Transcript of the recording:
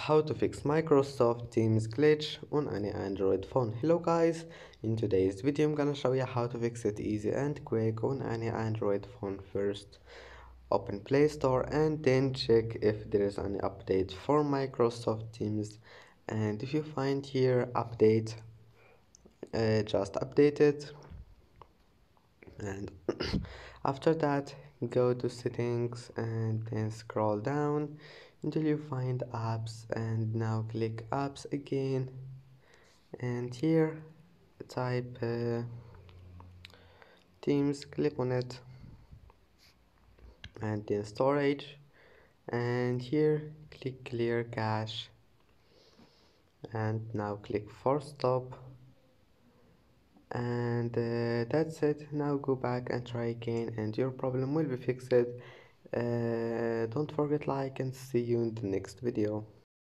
how to fix Microsoft Teams glitch on any Android phone. Hello guys, in today's video I'm gonna show you how to fix it easy and quick on any Android phone. First open Play Store and then check if there is any update for Microsoft Teams, and if you find here update, just update it. And after that go to settings and then scroll down until you find apps, and now click apps again, and here type Teams, click on it, and then storage, and here click clear cache, and now click force stop, and that's it. Now go back and try again and your problem will be fixed. Don't forget like and see you in the next video.